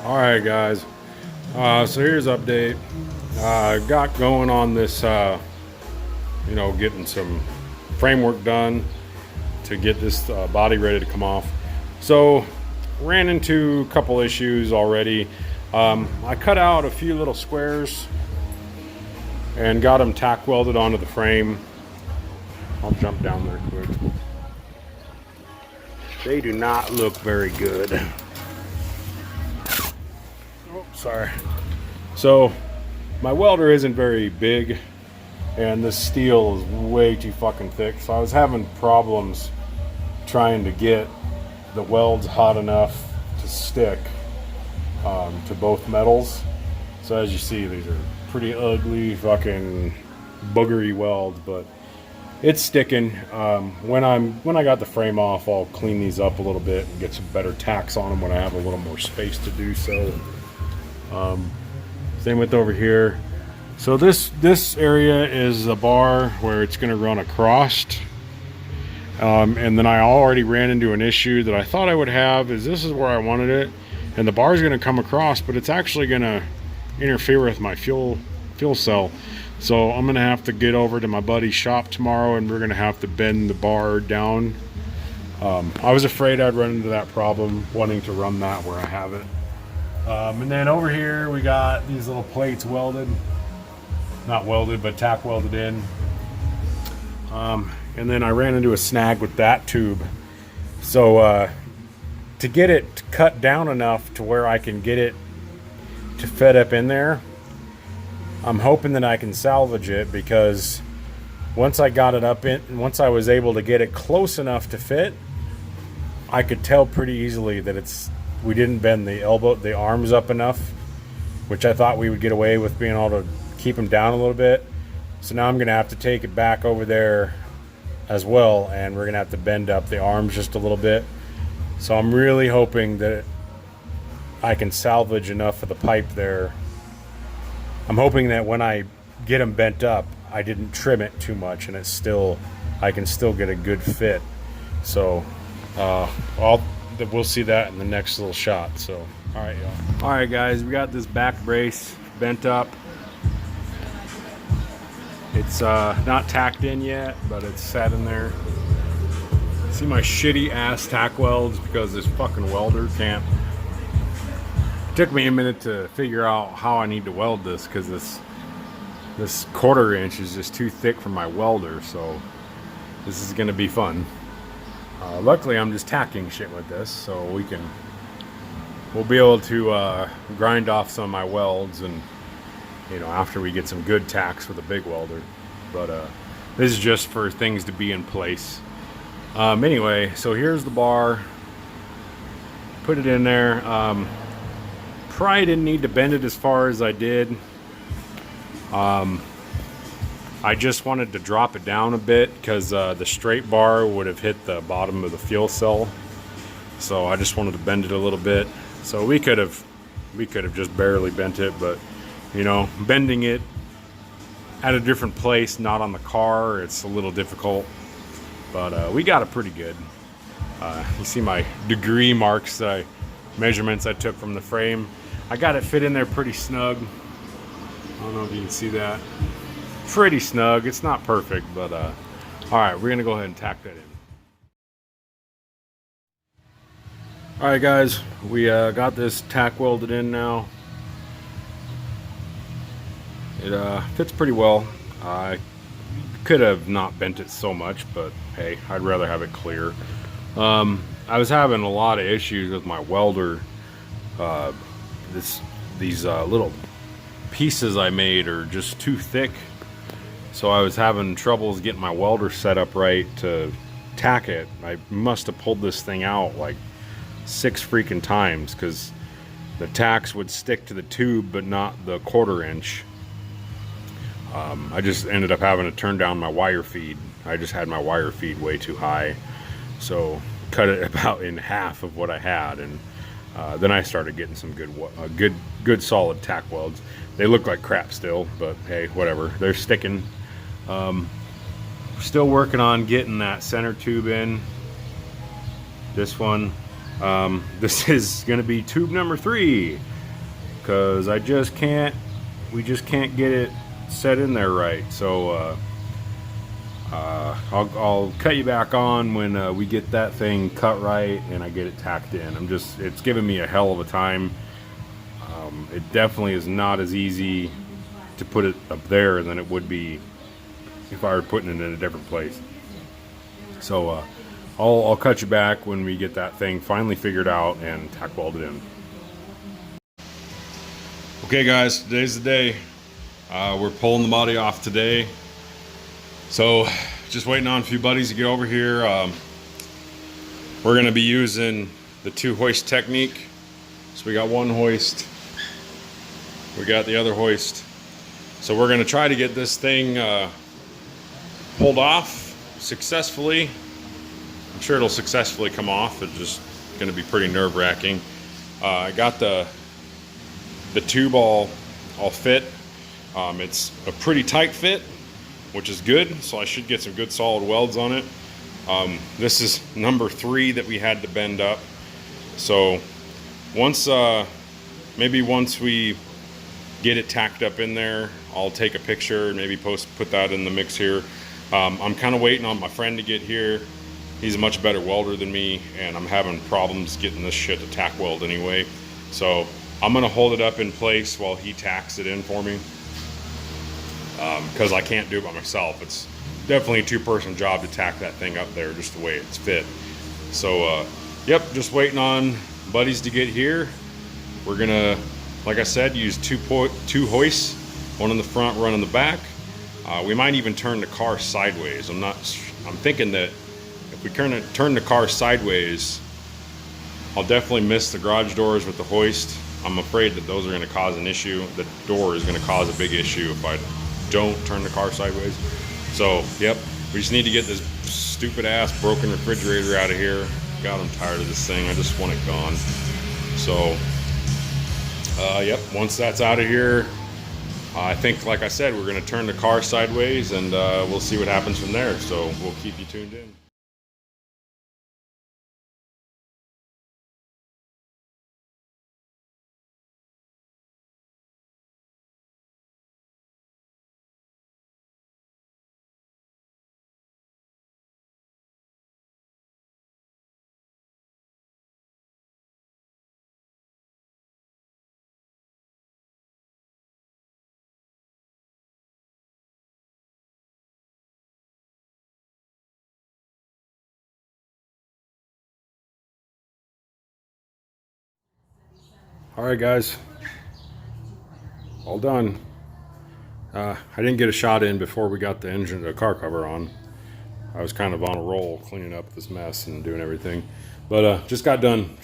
All right, guys. So here's update. Got going on this, getting some framework done to get this body ready to come off. So ran into a couple issues already. I cut out a few little squares and got them tack welded onto the frame. I'll jump down there quick. They do not look very good. Oh, sorry. So my welder isn't very big and this steel is way too fucking thick. So I was having problems trying to get the welds hot enough to stick to both metals. So as you see, these are pretty ugly fucking boogery welds, but it's sticking. When I got the frame off, I'll clean these up a little bit and get some better tacks on them when I have a little more space to do so. Same with over here. So this area is a bar where it's going to run across. And then I already ran into an issue that I thought I would have. This is where I wanted it, and the bar is going to come across, but it's actually going to interfere with my fuel cell. So I'm going to have to get over to my buddy's shop tomorrow, and we're going to have to bend the bar down. I was afraid I'd run into that problem, wanting to run that where I have it. And then over here we got these little plates welded, not welded, but tack welded in. And then I ran into a snag with that tube. So to get it cut down enough to where I can get it to fit up in there, I'm hoping that I can salvage it, because once I got it up in, once I was able to get it close enough to fit, I could tell pretty easily that we didn't bend the arms up enough, which I thought we would get away with being able to keep them down a little bit. So now I'm gonna have to take it back over there as well, and we're gonna have to bend up the arms just a little bit. So I'm really hoping that I can salvage enough of the pipe there. I'm hoping that when I get them bent up, I didn't trim it too much, and I can still get a good fit. So we'll see that in the next little shot. So all right, y'all. All right, guys, we got this back brace bent up. It's not tacked in yet, but it's set in there. See my shitty ass tack welds because this fucking welder can't. It took me a minute to figure out how I need to weld this, because this 1/4 inch is just too thick for my welder. So this is gonna be fun. Luckily I'm just tacking shit with this, so we'll be able to grind off some of my welds, and after we get some good tacks with a big welder. But this is just for things to be in place. Anyway, so here's the bar. Put it in there. Probably didn't need to bend it as far as I did. I just wanted to drop it down a bit, because the straight bar would have hit the bottom of the fuel cell. So I just wanted to bend it a little bit. So we could have just barely bent it, but bending it at a different place, not on the car, it's a little difficult. But we got it pretty good. You see my degree marks, measurements I took from the frame. I got it fit in there pretty snug. I don't know if you can see that. Pretty snug. It's not perfect, but all right, we're gonna go ahead and tack that in. All right, guys, we got this tack welded in now. It fits pretty well. I could have not bent it so much, but hey, I'd rather have it clear. I was having a lot of issues with my welder. These little pieces I made are just too thick, so I was having troubles getting my welder set up right to tack it. I must have pulled this thing out like 6 freaking times, because the tacks would stick to the tube but not the 1/4 inch. I just ended up having to turn down my wire feed. I just had my wire feed way too high, so cut it about in half of what I had, and then I started getting some good solid tack welds. They look like crap still, but hey, whatever, they're sticking. Still working on getting that center tube in. This one, this is going to be tube number 3. because we just can't get it set in there right. So I'll cut you back on when we get that thing cut right and I get it tacked in. It's giving me a hell of a time. It definitely is not as easy to put it up there than it would be if I were putting it in a different place. So I'll cut you back when we get that thing finally figured out and tack welded in. Okay guys, today's the day. We're pulling the body off today. So just waiting on a few buddies to get over here. We're gonna be using the 2 hoist technique. So we got 1 hoist, we got the other hoist. So we're gonna try to get this thing pulled off successfully. I'm sure it'll successfully come off. It's just gonna be pretty nerve-wracking. I got the tube all fit. It's a pretty tight fit, which is good, so I should get some good solid welds on it. This is number 3 that we had to bend up. So maybe once we get it tacked up in there, I'll take a picture and maybe put that in the mix here. I'm kind of waiting on my friend to get here. He's a much better welder than me, and I'm having problems getting this shit to tack weld anyway. So I'm gonna hold it up in place while he tacks it in for me, because I can't do it by myself. It's definitely a 2-person job to tack that thing up there just the way it's fit. So yep, just waiting on buddies to get here. We're gonna, like I said, use 2 hoists, 1 in the front, 1 in the back. We might even turn the car sideways. I'm thinking that if we turn the car sideways, I'll definitely miss the garage doors with the hoist. I'm afraid that those are gonna cause an issue. The door is gonna cause a big issue if I don't turn the car sideways. So, yep, we just need to get this stupid ass broken refrigerator out of here. God, I'm tired of this thing. I just want it gone. So, yep, once that's out of here, I think, like I said, we're gonna turn the car sideways and we'll see what happens from there. So we'll keep you tuned in. All right, guys, all done. I didn't get a shot in before we got the car cover on. I was kind of on a roll cleaning up this mess and doing everything, but just got done.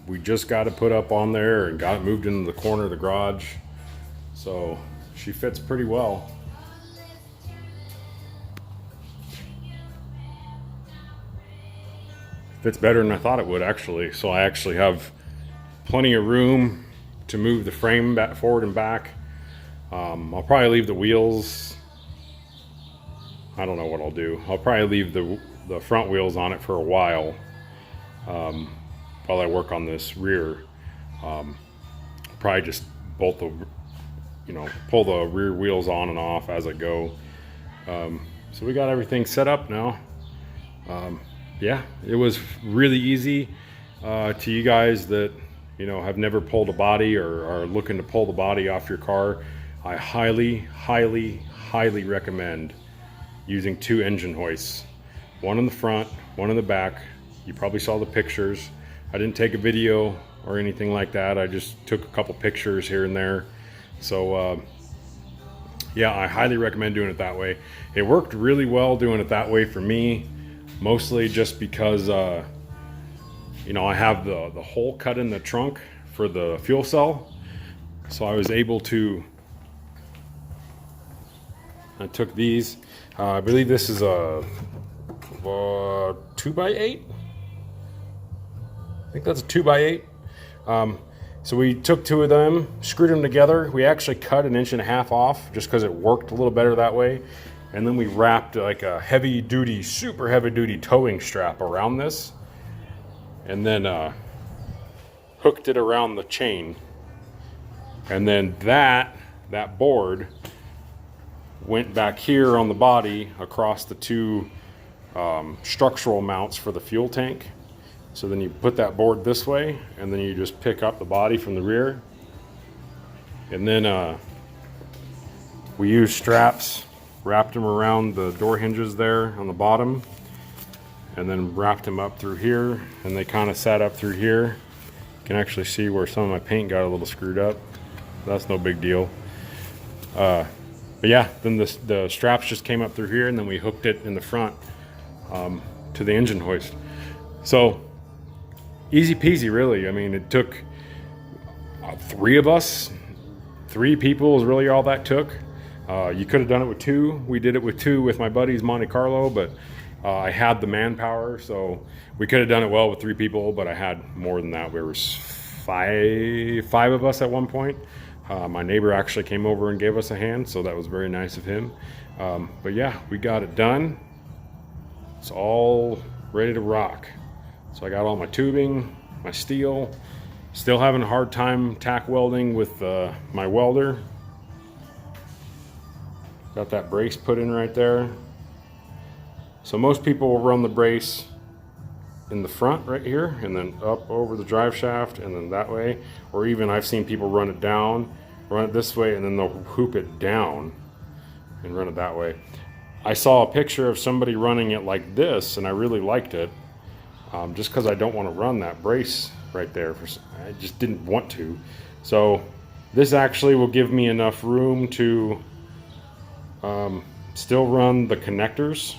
We just got it put up on there and got it moved into the corner of the garage. So she fits pretty well. Fits better than I thought it would, actually. So I actually have plenty of room to move the frame back forward and back. I'll probably leave the wheels. I don't know what I'll do. I'll probably leave the front wheels on it for a while while I work on this rear. Probably just pull the rear wheels on and off as I go. So we got everything set up now. Yeah, it was really easy. To you guys that have never pulled a body or are looking to pull the body off your car, I highly recommend using 2 engine hoists. 1 in the front, 1 in the back. You probably saw the pictures. I didn't take a video or anything like that. I just took a couple pictures here and there. So yeah, I highly recommend doing it that way. It worked really well doing it that way for me, mostly just because I have the hole cut in the trunk for the fuel cell. So I was able to, I took these, I believe this is a 2x8. I think that's a 2x8. So we took 2 of them, screwed them together. We actually cut 1.5 inches off just because it worked a little better that way. And then we wrapped like a super heavy duty towing strap around this. And then hooked it around the chain. And then that board went back here on the body across the two structural mounts for the fuel tank. So then you put that board this way, and then you just pick up the body from the rear. And then we used straps, wrapped them around the door hinges there on the bottom, and then wrapped them up through here, and they kind of sat up through here. You can actually see where some of my paint got a little screwed up. That's no big deal. But yeah, then the straps just came up through here, and then we hooked it in the front to the engine hoist. So easy peasy, really. I mean, it took 3 of us. 3 people is really all that took. You could have done it with 2. We did it with 2 with my buddies Monte Carlo, but I had the manpower, so we could have done it well with 3 people, but I had more than that. There was five of us at one point. My neighbor actually came over and gave us a hand, so that was very nice of him. But yeah, we got it done. It's all ready to rock. So I got all my tubing, my steel. Still having a hard time tack welding with my welder. Got that brace put in right there. So most people will run the brace in the front right here, and then up over the drive shaft, and then that way. Or even I've seen people run it down, run it this way, and then they'll hoop it down and run it that way. I saw a picture of somebody running it like this, and I really liked it. Just because I don't want to run that brace right there. I just didn't want to. So this actually will give me enough room to still run the connectors,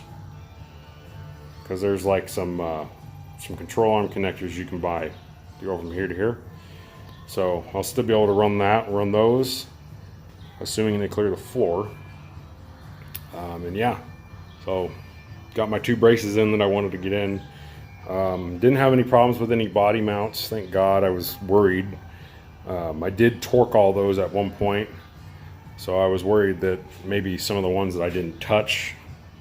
because there's like some control arm connectors you can buy to go from here to here. So I'll still be able to run those, assuming they clear the floor. And yeah, so got my 2 braces in that I wanted to get in. Didn't have any problems with any body mounts, thank God. I was worried. I did torque all those at one point, so I was worried that maybe some of the ones that I didn't touch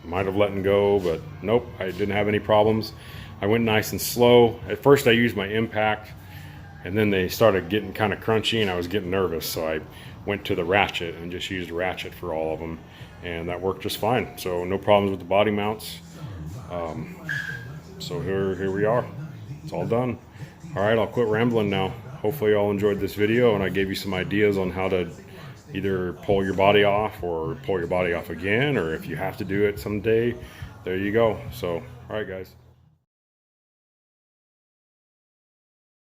might have let go, but nope, I didn't have any problems. I went nice and slow. At first I used my impact, and then they started getting kind of crunchy and I was getting nervous, so I went to the ratchet and just used a ratchet for all of them, and that worked just fine. So no problems with the body mounts. So here we are. It's all done. All right, I'll quit rambling now. Hopefully y'all enjoyed this video, and I gave you some ideas on how to either pull your body off or pull your body off again, or if you have to do it someday, there you go. So, all right, guys.